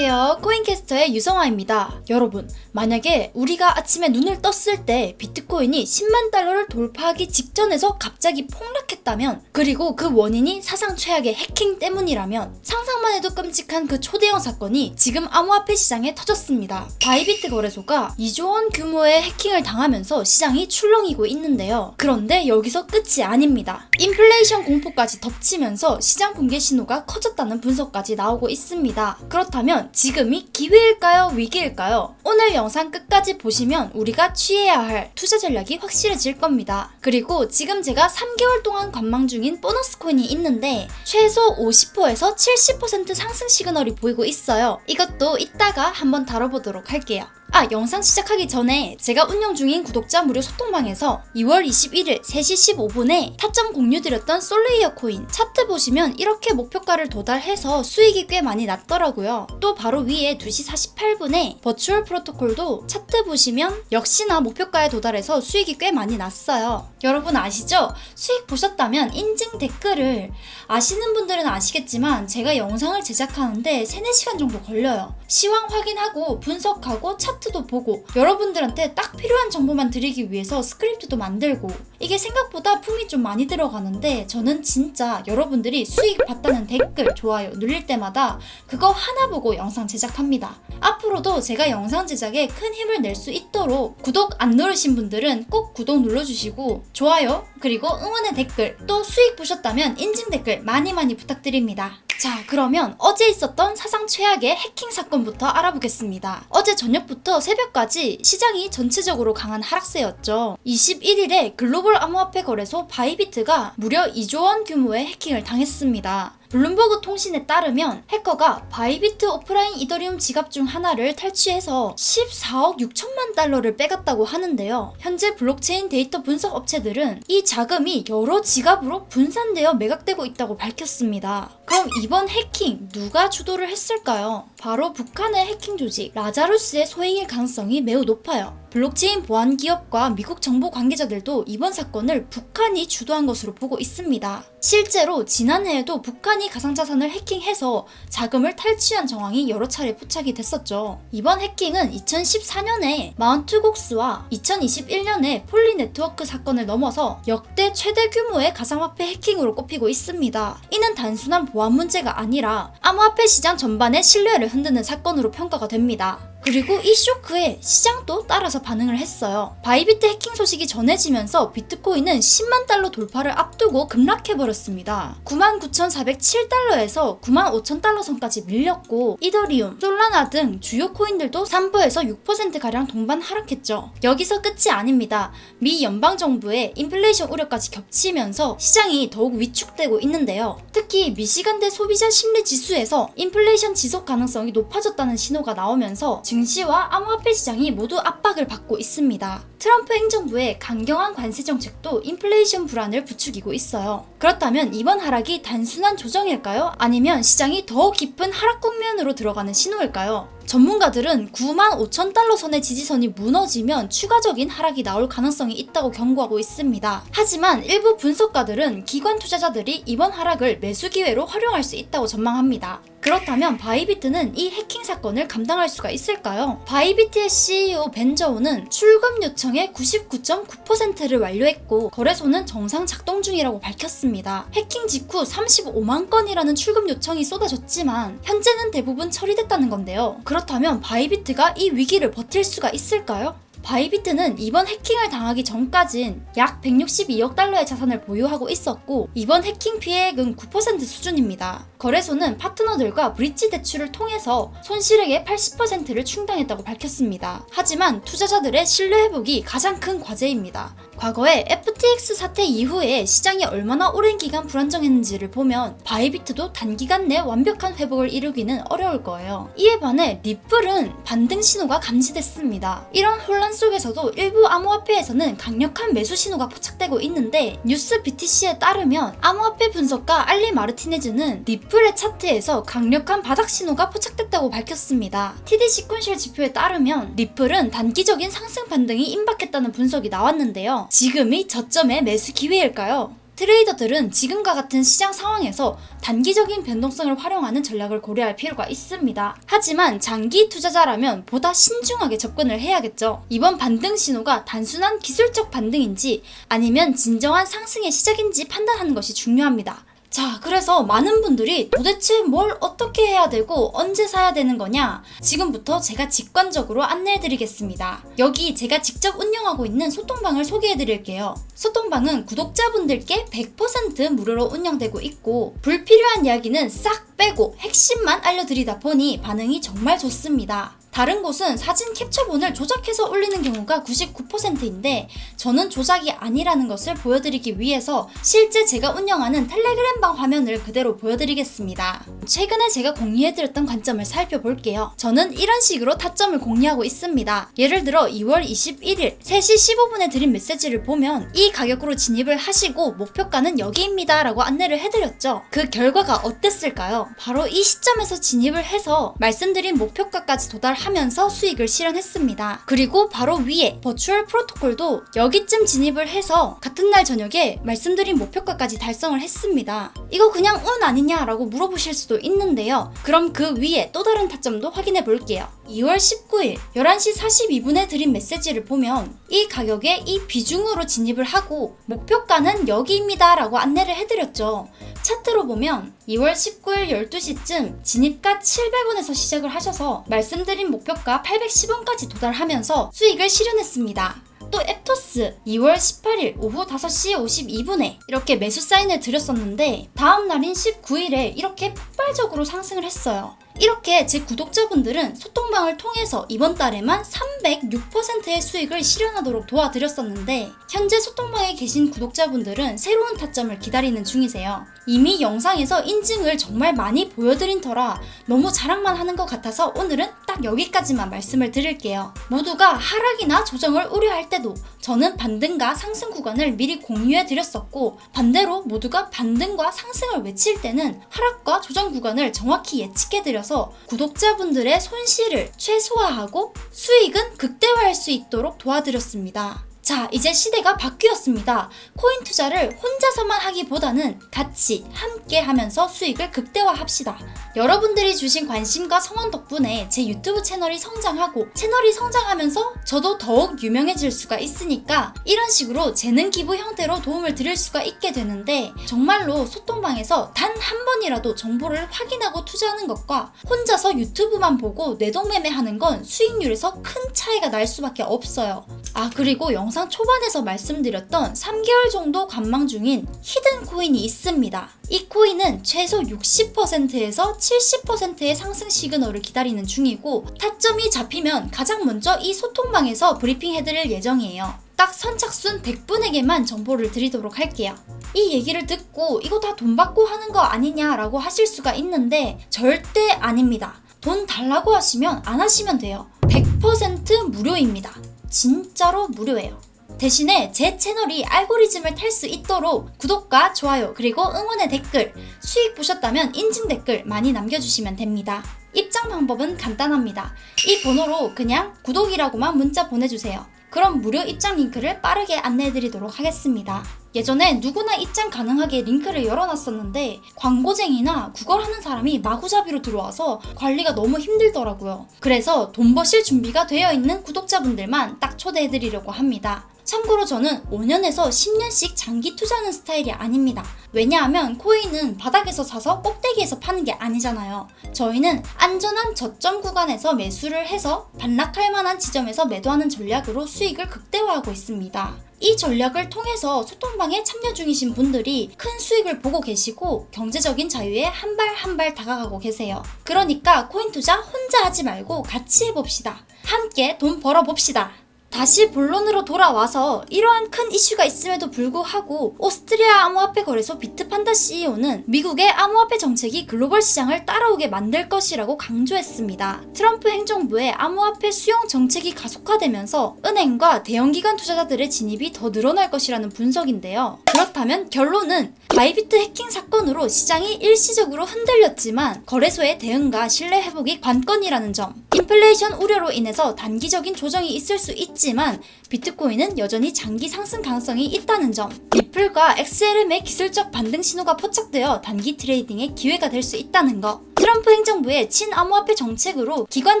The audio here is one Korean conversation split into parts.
안녕하세요. 코인캐스터의 유성아입니다. 여러분, 만약에 우리가 아침에 눈을 떴을 때 비트코인이 10만 달러를 돌파하기 직전에서 갑자기 폭락했다면, 그리고 그 원인이 사상 최악의 해킹 때문이라면 상상만 해도 끔찍한 그 초대형 사건이 지금 암호화폐 시장에 터졌습니다. 바이비트 거래소가 2조 원 규모의 해킹을 당하면서 시장이 출렁이고 있는데요. 그런데 여기서 끝이 아닙니다. 인플레이션 공포까지 덮치면서 시장 붕괴 신호가 커졌다는 분석까지 나오고 있습니다. 그렇다면 지금이 기회일까요? 위기일까요? 오늘 영상 끝까지 보시면 우리가 취해야 할 투자 전략이 확실해질 겁니다. 그리고 지금 제가 3개월 동안 관망 중인 보너스 코인이 있는데 최소 50%에서 70% 상승 시그널이 보이고 있어요. 이것도 이따가 한번 다뤄보도록 할게요. 영상 시작하기 전에 제가 운영 중인 구독자 무료 소통방에서 2월 21일 3시 15분에 타점 공유드렸던 솔레이어 코인 차트 보시면 이렇게 목표가를 도달해서 수익이 꽤 많이 났더라고요. 또 바로 위에 2시 48분에 버추얼 프로토콜도 차트 보시면 역시나 목표가에 도달해서 수익이 꽤 많이 났어요. 여러분 아시죠? 수익 보셨다면 인증 댓글을, 아시는 분들은 아시겠지만 제가 영상을 제작하는데 3-4시간 정도 걸려요. 시황 확인하고 분석하고 차트도 보고 여러분들한테 딱 필요한 정보만 드리기 위해서 스크립트도 만들고, 이게 생각보다 품이 좀 많이 들어가는데 저는 진짜 여러분들이 수익 봤다는 댓글, 좋아요 눌릴 때마다 그거 하나 보고 영상 제작합니다. 앞으로도 제가 영상 제작에 큰 힘을 낼 수 있도록 구독 안 누르신 분들은 꼭 구독 눌러주시고 좋아요, 그리고 응원의 댓글, 또 수익 보셨다면 인증 댓글 많이 부탁드립니다. 자, 그러면 어제 있었던 사상 최악의 해킹 사건부터 알아보겠습니다. 어제 저녁부터 새벽까지 시장이 전체적으로 강한 하락세였죠. 21일에 글로벌 암호화폐 거래소 바이비트가 무려 2조 원 규모의 해킹을 당했습니다. 블룸버그 통신에 따르면 해커가 바이비트 오프라인 이더리움 지갑 중 하나를 탈취해서 14억 6천만 달러를 빼갔다고 하는데요. 현재 블록체인 데이터 분석 업체들은 이 자금이 여러 지갑으로 분산되어 매각되고 있다고 밝혔습니다. 그럼 이번 해킹 누가 주도를 했을까요? 바로 북한의 해킹 조직 라자루스의 소행일 가능성이 매우 높아요. 블록체인 보안 기업과 미국 정보 관계자들도 이번 사건을 북한이 주도한 것으로 보고 있습니다. 실제로 지난해에도 북한이 가상자산을 해킹해서 자금을 탈취한 정황이 여러 차례 포착이 됐었죠. 이번 해킹은 2014년에 마운트곡스와 2021년에 폴리네트워크 사건을 넘어서 역대 최대 규모의 가상화폐 해킹으로 꼽히고 있습니다. 이는 단순한 보안 문제가 아니라 암호화폐 시장 전반의 신뢰를 흔드는 사건으로 평가가 됩니다. 그리고 이 쇼크에 시장도 따라서 반응을 했어요. 바이비트 해킹 소식이 전해지면서 비트코인은 10만 달러 돌파를 앞두고 급락해버렸습니다. 99,407달러에서 95,000달러 선까지 밀렸고, 이더리움, 솔라나 등 주요 코인들도 3%에서 6%가량 동반 하락했죠. 여기서 끝이 아닙니다. 미 연방정부의 인플레이션 우려까지 겹치면서 시장이 더욱 위축되고 있는데요. 특히 미시간대 소비자 심리 지수에서 인플레이션 지속 가능성이 높아졌다는 신호가 나오면서 증시와 암호화폐 시장이 모두 압박을 받고 있습니다. 트럼프 행정부의 강경한 관세 정책도 인플레이션 불안을 부추기고 있어요. 그렇다면 이번 하락이 단순한 조정일까요? 아니면 시장이 더 깊은 하락 국면으로 들어가는 신호일까요? 전문가들은 95,000달러 선의 지지선이 무너지면 추가적인 하락이 나올 가능성이 있다고 경고하고 있습니다. 하지만 일부 분석가들은 기관 투자자들이 이번 하락을 매수 기회로 활용할 수 있다고 전망합니다. 그렇다면 바이비트는 이 해킹 사건을 감당할 수가 있을까요? 바이비트의 CEO 벤저우는 출금 요청의 99.9%를 완료했고 거래소는 정상 작동 중이라고 밝혔습니다. 해킹 직후 35만 건이라는 출금 요청이 쏟아졌지만 현재는 대부분 처리됐다는 건데요. 그렇다면 바이비트가 이 위기를 버틸 수가 있을까요? 바이비트는 이번 해킹을 당하기 전까진 약 162억 달러의 자산을 보유하고 있었고, 이번 해킹 피해액은 9% 수준입니다. 거래소는 파트너들과 브릿지 대출을 통해서 손실액의 80%를 충당했다고 밝혔습니다. 하지만 투자자들의 신뢰 회복이 가장 큰 과제입니다. 과거에 FTX 사태 이후에 시장이 얼마나 오랜 기간 불안정했는지를 보면 바이비트도 단기간 내 완벽한 회복을 이루기는 어려울 거예요. 이에 반해 리플은 반등 신호가 감지됐습니다. 이런 혼란 속에서도 일부 암호화폐에서는 강력한 매수 신호가 포착되고 있는데, 뉴스 BTC에 따르면 암호화폐 분석가 알리 마르티네즈는 리플의 차트에서 강력한 바닥 신호가 포착됐다고 밝혔습니다. TD 시퀀셜 지표에 따르면 리플은 단기적인 상승 반등이 임박했다는 분석이 나왔는데요. 지금이 저점의 매수 기회일까요? 트레이더들은 지금과 같은 시장 상황에서 단기적인 변동성을 활용하는 전략을 고려할 필요가 있습니다. 하지만 장기 투자자라면 보다 신중하게 접근을 해야겠죠. 이번 반등 신호가 단순한 기술적 반등인지 아니면 진정한 상승의 시작인지 판단하는 것이 중요합니다. 자, 그래서 많은 분들이 도대체 뭘 어떻게 해야 되고 언제 사야 되는 거냐? 지금부터 제가 직관적으로 안내해 드리겠습니다. 여기 제가 직접 운영하고 있는 소통방을 소개해 드릴게요. 소통방은 구독자분들께 100% 무료로 운영되고 있고 불필요한 이야기는 싹 빼고 핵심만 알려드리다 보니 반응이 정말 좋습니다. 다른 곳은 사진 캡처본을 조작해서 올리는 경우가 99%인데 저는 조작이 아니라는 것을 보여드리기 위해서 실제 제가 운영하는 텔레그램방 화면을 그대로 보여드리겠습니다. 최근에 제가 공유해드렸던 관점을 살펴볼게요. 저는 이런 식으로 타점을 공유하고 있습니다. 예를 들어 2월 21일 3시 15분에 드린 메시지를 보면 이 가격으로 진입을 하시고 목표가는 여기입니다 라고 안내를 해드렸죠. 그 결과가 어땠을까요? 바로 이 시점에서 진입을 해서 말씀드린 목표가까지 도달하면서 수익을 실현했습니다. 그리고 바로 위에 버추얼 프로토콜도 여기쯤 진입을 해서 같은 날 저녁에 말씀드린 목표가까지 달성을 했습니다. 이거 그냥 운 아니냐라고 물어보실 수도 있는데요. 그럼 그 위에 또 다른 타점도 확인해 볼게요. 2월 19일 11시 42분에 드린 메시지를 보면 이 가격에 이 비중으로 진입을 하고 목표가는 여기입니다 라고 안내를 해드렸죠. 차트로 보면 2월 19일 12시쯤 진입가 700원에서 시작을 하셔서 말씀드린 목표가 810원까지 도달하면서 수익을 실현했습니다. 또 앱토스 2월 18일 오후 5시 52분에 이렇게 매수 사인을 드렸었는데 다음 날인 19일에 이렇게 폭발적으로 상승을 했어요. 이렇게 제 구독자분들은 소통방을 통해서 이번 달에만 306%의 수익을 실현하도록 도와드렸었는데 현재 소통방에 계신 구독자분들은 새로운 타점을 기다리는 중이세요. 이미 영상에서 인증을 정말 많이 보여드린 터라 너무 자랑만 하는 것 같아서 오늘은 딱 여기까지만 말씀을 드릴게요. 모두가 하락이나 조정을 우려할 때도 저는 반등과 상승 구간을 미리 공유해 드렸었고 반대로 모두가 반등과 상승을 외칠 때는 하락과 조정 구간을 정확히 예측해 드려서 구독자분들의 손실을 최소화하고 수익은 극대화할 수 있도록 도와드렸습니다. 자, 이제 시대가 바뀌었습니다. 코인 투자를 혼자서만 하기보다는 같이 함께 하면서 수익을 극대화합시다. 여러분들이 주신 관심과 성원 덕분에 제 유튜브 채널이 성장하고 채널이 성장하면서 저도 더욱 유명해질 수가 있으니까 이런 식으로 재능 기부 형태로 도움을 드릴 수가 있게 되는데 정말로 소통방에서 단 한 번이라도 정보를 확인하고 투자하는 것과 혼자서 유튜브만 보고 내동매매하는 건 수익률에서 큰 차이가 날 수밖에 없어요. 아, 그리고 영상 초반에서 말씀드렸던 3개월 정도 관망 중인 히든 코인이 있습니다. 이 코인은 최소 60%에서 70%의 상승 시그널을 기다리는 중이고 타점이 잡히면 가장 먼저 이 소통방에서 브리핑 해드릴 예정이에요. 딱 선착순 100분에게만 정보를 드리도록 할게요. 이 얘기를 듣고 이거 다 돈 받고 하는 거 아니냐라고 하실 수가 있는데 절대 아닙니다. 돈 달라고 하시면 안 하시면 돼요. 100% 무료입니다. 진짜로 무료예요. 대신에 제 채널이 알고리즘을 탈 수 있도록 구독과 좋아요 그리고 응원의 댓글, 수익 보셨다면 인증 댓글 많이 남겨주시면 됩니다. 입장 방법은 간단합니다. 이 번호로 그냥 구독이라고만 문자 보내주세요. 그럼 무료 입장 링크를 빠르게 안내해드리도록 하겠습니다. 예전에 누구나 입장 가능하게 링크를 열어놨었는데 광고쟁이나 구걸하는 사람이 마구잡이로 들어와서 관리가 너무 힘들더라고요. 그래서 돈 버실 준비가 되어 있는 구독자분들만 딱 초대해드리려고 합니다. 참고로 저는 5년에서 10년씩 장기 투자하는 스타일이 아닙니다. 왜냐하면 코인은 바닥에서 사서 꼭대기에서 파는 게 아니잖아요. 저희는 안전한 저점 구간에서 매수를 해서 반락할 만한 지점에서 매도하는 전략으로 수익을 극대화하고 있습니다. 이 전략을 통해서 소통방에 참여 중이신 분들이 큰 수익을 보고 계시고 경제적인 자유에 한 발 한 발 다가가고 계세요. 그러니까 코인 투자 혼자 하지 말고 같이 해봅시다. 함께 돈 벌어봅시다. 다시 본론으로 돌아와서 이러한 큰 이슈가 있음에도 불구하고 오스트리아 암호화폐 거래소 비트판다 CEO는 미국의 암호화폐 정책이 글로벌 시장을 따라오게 만들 것이라고 강조했습니다. 트럼프 행정부의 암호화폐 수용 정책이 가속화되면서 은행과 대형기관 투자자들의 진입이 더 늘어날 것이라는 분석인데요. 그렇다면 결론은 바이비트 해킹 사건으로 시장이 일시적으로 흔들렸지만 거래소의 대응과 신뢰 회복이 관건이라는 점, 인플레이션 우려로 인해서 단기적인 조정이 있을 수 있지만 비트코인은 여전히 장기 상승 가능성이 있다는 점, 리플과 XLM의 기술적 반등 신호가 포착되어 단기 트레이딩의 기회가 될 수 있다는 것, 트럼프 행정부의 친암호화폐 정책으로 기관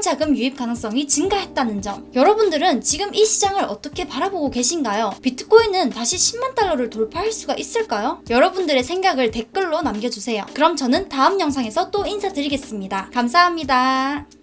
자금 유입 가능성이 증가했다는 점. 여러분들은 지금 이 시장을 어떻게 바라보고 계신가요? 비트코인은 다시 10만 달러를 돌파할 수가 있을까요? 여러분들의 생각을 댓글로 남겨주세요. 그럼 저는 다음 영상에서 또 인사드리겠습니다. 감사합니다.